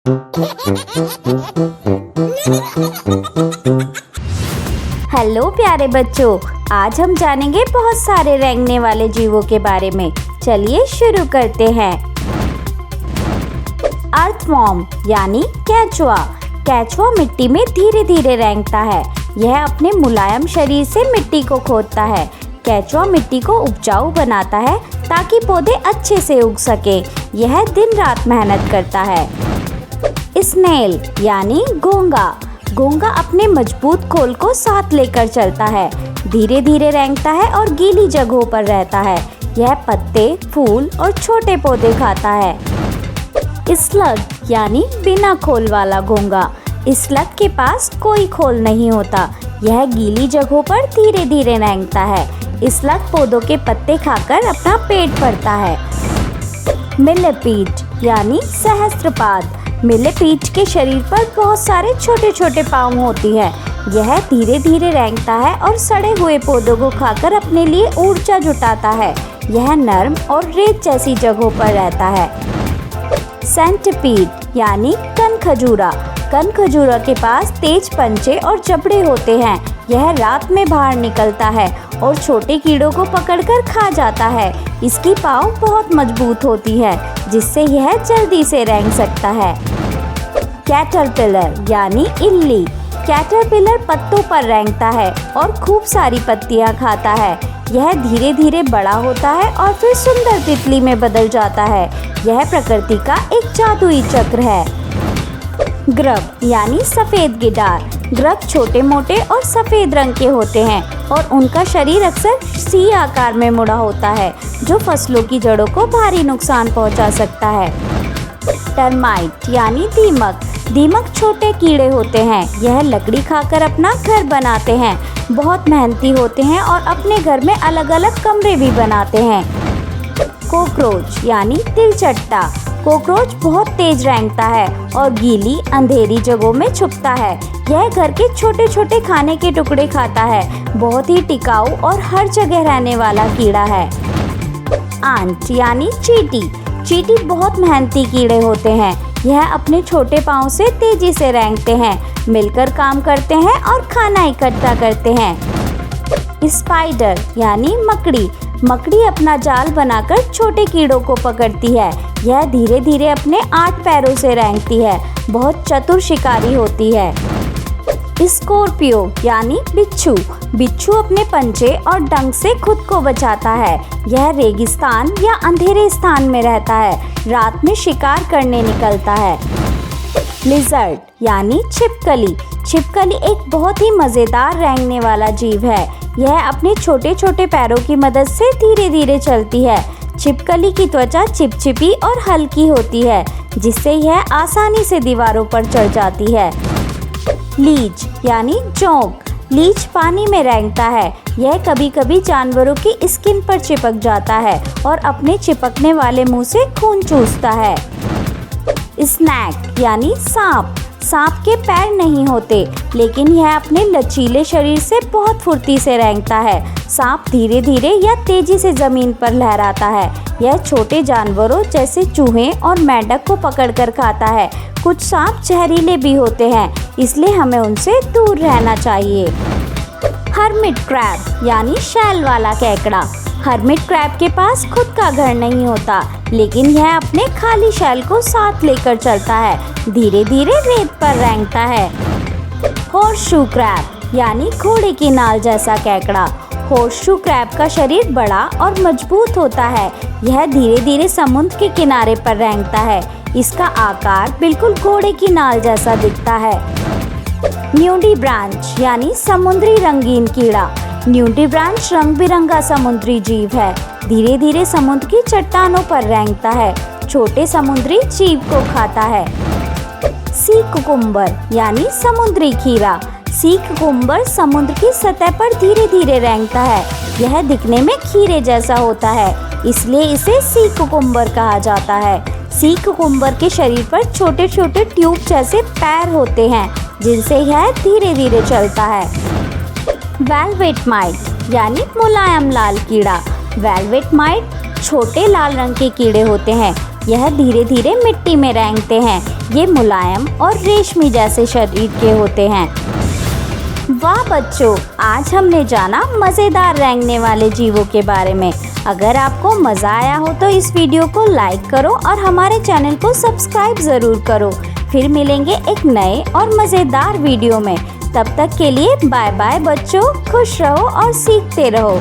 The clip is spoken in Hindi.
हेलो प्यारे बच्चों, आज हम जानेंगे बहुत सारे रेंगने वाले जीवों के बारे में। चलिए शुरू करते हैं। अर्थवॉर्म यानी केंचुआ। केंचुआ मिट्टी में धीरे धीरे रेंगता है। यह अपने मुलायम शरीर से मिट्टी को खोदता है। केंचुआ मिट्टी को उपजाऊ बनाता है ताकि पौधे अच्छे से उग सके। यह दिन रात मेहनत करता है। स्नेल यानी घोंघा। घोंघा अपने मजबूत खोल को साथ लेकर चलता है। धीरे धीरे रेंगता है और गीली जगहों पर रहता है। यह पत्ते, फूल और छोटे पौधे खाता है। स्लग यानी बिना खोल वाला घोंघा। स्लग के पास कोई खोल नहीं होता। यह गीली जगहों पर धीरे धीरे रेंगता है। स्लग पौधों के पत्ते खाकर अपना पेट भरता है। मिलीपीड यानी सहस्त्रपाद। मिलीपीड के शरीर पर बहुत सारे छोटे छोटे पाँव होती है। यह धीरे धीरे रेंगता है और सड़े हुए पौधों को खाकर अपने लिए ऊर्जा जुटाता है। यह नर्म और रेत जैसी जगहों पर रहता है। सेंटिपीड यानी कनखजूरा। कनखजूरा के पास तेज पंजे और जबड़े होते हैं। यह रात में बाहर निकलता है और छोटे कीड़ों को पकड़कर खा जाता है। इसकी पाँव बहुत मजबूत होती है, जिससे यह जल्दी से रेंग सकता है। कैटरपिलर यानी इल्ली। कैटरपिलर पत्तों पर रेंगता है और खूब सारी पत्तियां खाता है। यह धीरे धीरे बड़ा होता है और फिर सुंदर तितली में बदल जाता है। यह प्रकृति का एक जादुई चक्र है। ग्रब यानी सफेद गिटार। ग्रब छोटे मोटे और सफेद रंग के होते हैं और उनका शरीर अक्सर सी आकार में मुड़ा होता है, जो फसलों की जड़ों को भारी नुकसान पहुंचा सकता है। टर्माइट यानी दीमक। दीमक छोटे कीड़े होते हैं। यह लकड़ी खाकर अपना घर बनाते हैं। बहुत मेहनती होते हैं और अपने घर में अलग अलग कमरे भी बनाते हैं। कॉकरोच यानी तिलचट्टा। कॉकरोच बहुत तेज रेंगता है और गीली अंधेरी जगहों में छुपता है। यह घर के छोटे छोटे खाने के टुकड़े खाता है। बहुत ही टिकाऊ और हर जगह रहने वाला कीड़ा है। आंट यानी चींटी। चींटी बहुत मेहनती कीड़े होते हैं। यह अपने छोटे पाँव से तेजी से रेंगते हैं, मिलकर काम करते हैं और खाना इकट्ठा करते हैं। स्पाइडर यानी मकड़ी। मकड़ी अपना जाल बनाकर छोटे कीड़ों को पकड़ती है। यह धीरे धीरे अपने 8 पैरों से रेंगती है। बहुत चतुर शिकारी होती है। स्कॉर्पियो यानी बिच्छू। बिच्छू अपने पंजे और डंक से खुद को बचाता है। यह रेगिस्तान या अंधेरे स्थान में रहता है। रात में शिकार करने निकलता है। लिजर्ड यानी छिपकली। छिपकली एक बहुत ही मज़ेदार रेंगने वाला जीव है। यह अपने छोटे छोटे पैरों की मदद से धीरे धीरे चलती है। छिपकली की त्वचा चिपचिपी और हल्की होती है, जिससे यह आसानी से दीवारों पर चढ़ जाती है। लीच यानी जोंक। लीच पानी में रेंगता है। यह कभी कभी जानवरों की स्किन पर चिपक जाता है और अपने चिपकने वाले मुंह से खून चूसता है। स्नेक यानी सांप। सांप के पैर नहीं होते, लेकिन यह अपने लचीले शरीर से बहुत फुर्ती से रेंगता है। सांप धीरे धीरे या तेजी से जमीन पर लहराता है। यह छोटे जानवरों जैसे चूहे और मेंढक को पकड़कर खाता है। कुछ सांप जहरीले भी होते हैं, इसलिए हमें उनसे दूर रहना चाहिए। हर्मिट क्रैब यानी शैल वाला केकड़ा। हर्मिट क्रैब के पास खुद का घर नहीं होता, लेकिन यह अपने खाली शैल को साथ लेकर चलता है। धीरे धीरे रेत पर रेंगता है। हॉर्सशू क्रैब यानी घोड़े की नाल जैसा केकड़ा। हॉर्सशू क्रैब का शरीर बड़ा और मजबूत होता है। यह धीरे धीरे समुद्र के किनारे पर रेंगता है। इसका आकार बिल्कुल घोड़े की नाल जैसा दिखता है। न्यूडीब्रांच यानी समुद्री रंगीन कीड़ा। न्यूडीब्रांच रंग बिरंगा समुद्री जीव है। धीरे धीरे समुद्र की चट्टानों पर रेंगता है। छोटे समुद्री जीव को खाता है। सी कुकुम्बर यानी समुद्री खीरा। सी कुकुम्बर समुद्र की सतह पर धीरे धीरे रेंगता है। यह दिखने में खीरे जैसा होता है, इसलिए इसे सी कुकुम्बर कहा जाता है। सी कुकुम्बर के शरीर पर छोटे छोटे ट्यूब जैसे पैर होते हैं, जिनसे यह धीरे धीरे चलता है। वेलवेट माइट यानी मुलायम लाल कीड़ा। वेलवेट माइट छोटे लाल रंग के कीड़े होते हैं। यह धीरे धीरे मिट्टी में रेंगते हैं। ये मुलायम और रेशमी जैसे शरीर के होते हैं। वाह बच्चों, आज हमने जाना मज़ेदार रेंगने वाले जीवों के बारे में। अगर आपको मज़ा आया हो तो इस वीडियो को लाइक करो और हमारे चैनल को सब्सक्राइब ज़रूर करो। फिर मिलेंगे एक नए और मज़ेदार वीडियो में। तब तक के लिए बाय बाय बच्चों, खुश रहो और सीखते रहो।